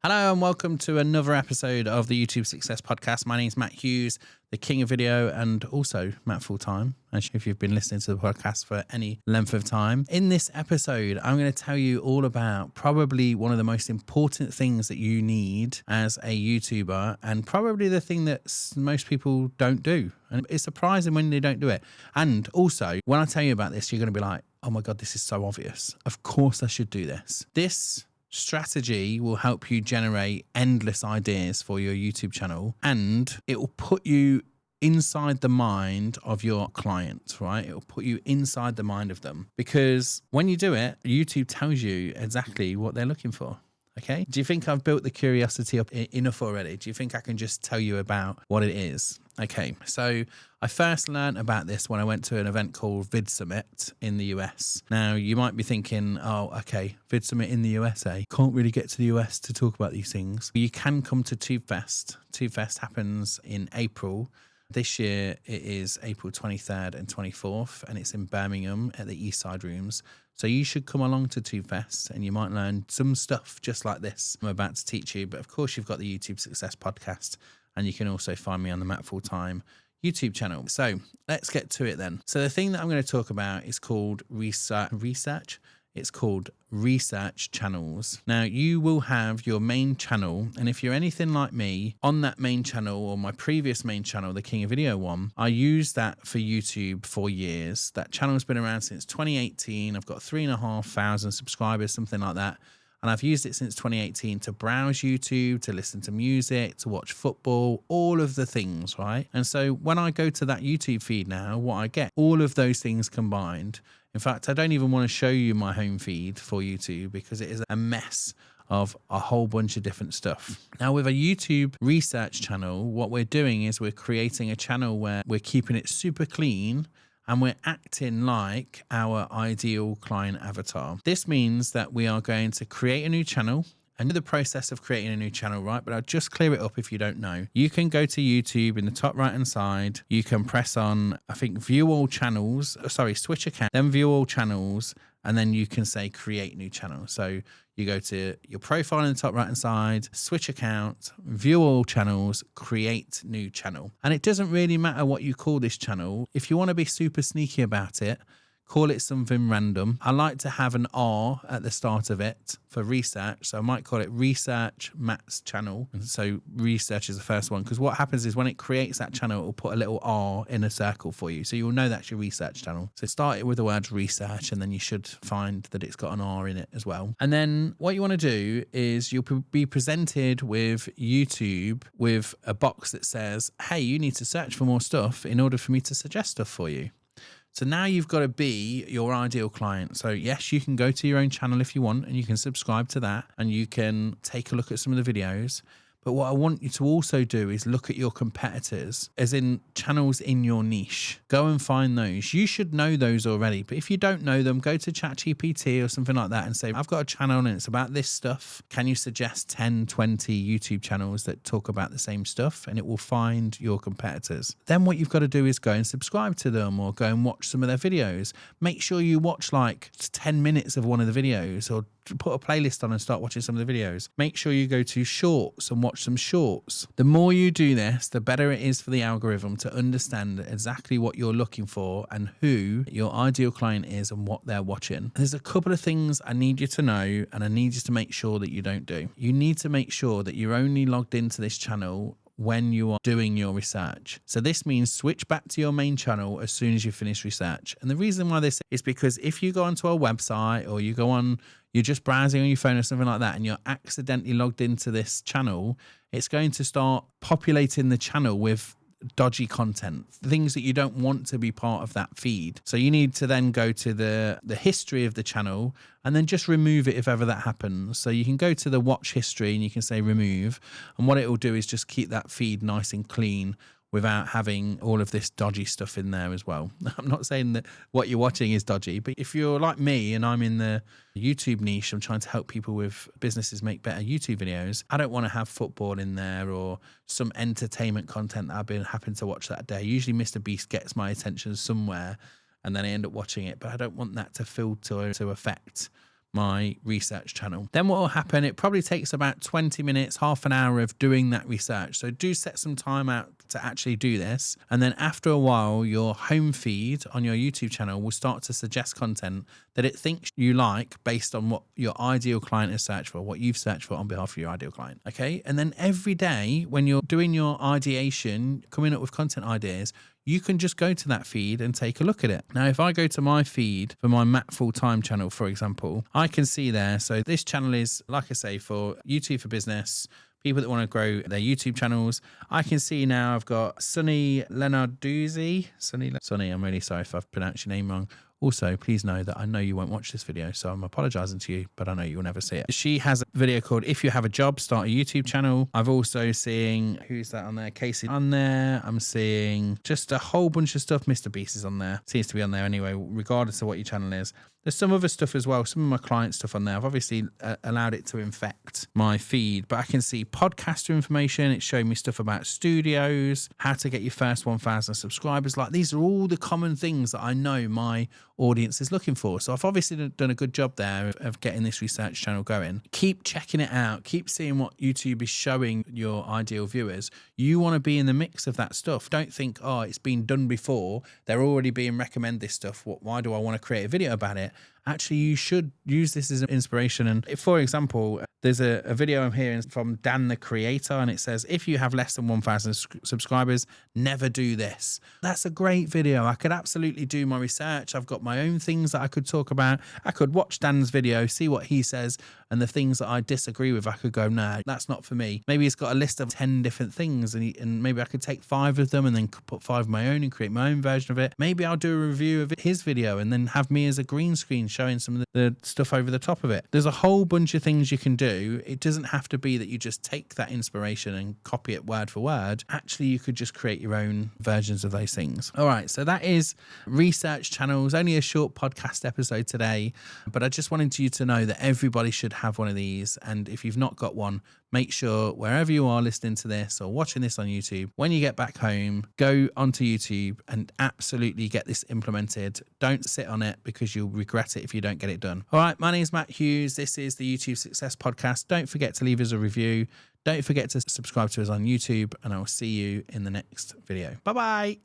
Hello and welcome to another episode of the YouTube Success Podcast. My name is Matt Hughes, the king of video and also Matt Full-Time, actually, if you've been listening to the podcast for any length of time. In this episode, I'm going to tell you all about probably one of the most important things that you need as a YouTuber and probably the thing that most people don't do. And it's surprising when they don't do it. And also, when I tell you about this, you're going to be like, oh my God, this is so obvious. Of course I should do this. This strategy will help you generate endless ideas for your YouTube channel, and it will put you inside the mind of your client, right? It will put you inside the mind of them, because when you do it, YouTube tells you exactly what they're looking for. Okay. Do you think I've built the curiosity up enough already? Do you think I can just tell you about what it is? Okay. So I first learned about this when I went to an event called Vid Summit in the US. Now you might be thinking, oh, okay, Vid Summit in the USA. Can't really get to the US to talk about these things. You can come to TubeFest. TubeFest happens in April. This year it is April 23rd and 24th, and it's in Birmingham at the East Side Rooms. So you should come along to TubeFest and you might learn some stuff just like this I'm about to teach you. But of course, you've got the YouTube Success Podcast, and you can also find me on the Matt Full-Time YouTube channel. So let's get to it then. So the thing that I'm going to talk about is called research. It's called research channels. Now you will have your main channel, and if you're anything like me, on that main channel or my previous main channel, the King of Video one, I used that for YouTube for years. That channel's been around since 2018. I've got 3,500 subscribers, something like that. And I've used it since 2018 to browse YouTube, to listen to music, to watch football, all of the things, right? And so when I go to that YouTube feed now, what I get, all of those things combined. In fact, I don't even want to show you my home feed for YouTube because it is a mess of a whole bunch of different stuff. Now with a YouTube research channel, what we're doing is we're creating a channel where we're keeping it super clean and we're acting like our ideal client avatar. This means that we are going to create a new channel. I know the process of creating a new channel, right? But I'll just clear it up if you don't know. You can go to YouTube in the top right hand side. You can press on, I think, view all channels, switch account, then view all channels. And then you can say create new channel. So you go to your profile in the top right hand side, switch account, view all channels, create new channel. And it doesn't really matter what you call this channel. If you want to be super sneaky about it, call it something random. I like to have an R at the start of it for research. So I might call it Research Matt's channel. And so research is the first one, because what happens is when it creates that channel, it will put a little R in a circle for you. So you'll know that's your research channel. So start it with the word research, and then you should find that it's got an R in it as well. And then what you want to do is you'll be presented with YouTube with a box that says, hey, you need to search for more stuff in order for me to suggest stuff for you. So now you've got to be your ideal client. So yes, you can go to your own channel if you want, and you can subscribe to that, and you can take a look at some of the videos. But what I want you to also do is look at your competitors, as in channels in your niche. Go and find those. You should know those already. But if you don't know them, go to ChatGPT or something like that and say, I've got a channel and it's about this stuff. Can you suggest 10, 20 YouTube channels that talk about the same stuff? And it will find your competitors. Then what you've got to do is go and subscribe to them or go and watch some of their videos. Make sure you watch like 10 minutes of one of the videos, or put a playlist on and start watching some of the videos. Make sure you go to shorts and watch some shorts. The more you do this, the better it is for the algorithm to understand exactly what you're looking for and who your ideal client is and what they're watching. There's a couple of things I need you to know, and I need you to make sure that you don't do. You need to make sure that you're only logged into this channel when you are doing your research. So this means switch back to your main channel as soon as you finish research. And the reason why this is because if you go onto a website, or you go on, you're just browsing on your phone or something like that, and you're accidentally logged into this channel, it's going to start populating the channel with dodgy content, things that you don't want to be part of that feed. So you need to then go to the history of the channel and then just remove it if ever that happens. So you can go to the watch history and you can say remove, and what it will do is just keep that feed nice and clean without having all of this dodgy stuff in there as well. I'm not saying that what you're watching is dodgy, but if you're like me and I'm in the YouTube niche, I'm trying to help people with businesses make better YouTube videos, I don't want to have football in there or some entertainment content that I've been happen to watch that day. Usually Mr. Beast gets my attention somewhere and then I end up watching it, but I don't want that to filter to affect my research channel. Then what will happen, it probably takes about 20 minutes, half an hour of doing that research. So do set some time out to actually do this. And then after a while, your home feed on your YouTube channel will start to suggest content that it thinks you like based on what your ideal client has searched for, what you've searched for on behalf of your ideal client. Okay. And then every day when you're doing your ideation, coming up with content ideas, you can just go to that feed and take a look at it. Now, if I go to my feed for my Matt Full-Time channel, for example, I can see there. So this channel is, like I say, for YouTube for business, people that want to grow their YouTube channels. I can see now I've got Sunny Lenarduzzi. Sunny, I'm really sorry if I've pronounced your name wrong. Also, please know that I know you won't watch this video, so I'm apologizing to you, but I know you'll never see it. She has a video called If You Have a Job, Start a YouTube Channel. I've also seen, who's that on there? Casey on there. I'm seeing just a whole bunch of stuff. Mr. Beast is on there. Seems to be on there anyway, regardless of what your channel is. There's some other stuff as well, some of my client stuff on there. I've obviously allowed it to infect my feed, but I can see podcaster information. It's showing me stuff about studios, how to get your first 1,000 subscribers. Like, these are all the common things that I know my audience is looking for. So I've obviously done a good job there of getting this research channel going. Keep checking it out. Keep seeing what YouTube is showing your ideal viewers. You want to be in the mix of that stuff. Don't think, oh, it's been done before. They're already being recommended this stuff. Why do I want to create a video about it? Actually, you should use this as an inspiration. And if, for example, there's a video I'm hearing from Dan the Creator, and it says, if you have less than 1,000 subscribers, never do this. That's a great video. I could absolutely do my research. I've got my own things that I could talk about. I could watch Dan's video, see what he says, and the things that I disagree with, I could go, no, that's not for me. Maybe he's got a list of 10 different things, and maybe I could take 5 of them and then put 5 of my own and create my own version of it. Maybe I'll do a review of his video and then have me as a green screen showing some of the stuff over the top of it. There's a whole bunch of things you can do. It doesn't have to be that you just take that inspiration and copy it word for word. Actually, you could just create your own versions of those things. All right, so that is research channels. Only a short podcast episode today, but I just wanted you to know that everybody should have one of these. And if you've not got one, make sure wherever you are listening to this or watching this on YouTube, when you get back home, go onto YouTube and absolutely get this implemented. Don't sit on it because you'll regret it if you don't get it done. All right, my name is Matt Hughes. This is the YouTube Success Podcast. Don't forget to leave us a review. Don't forget to subscribe to us on YouTube, and I will see you in the next video. Bye-bye.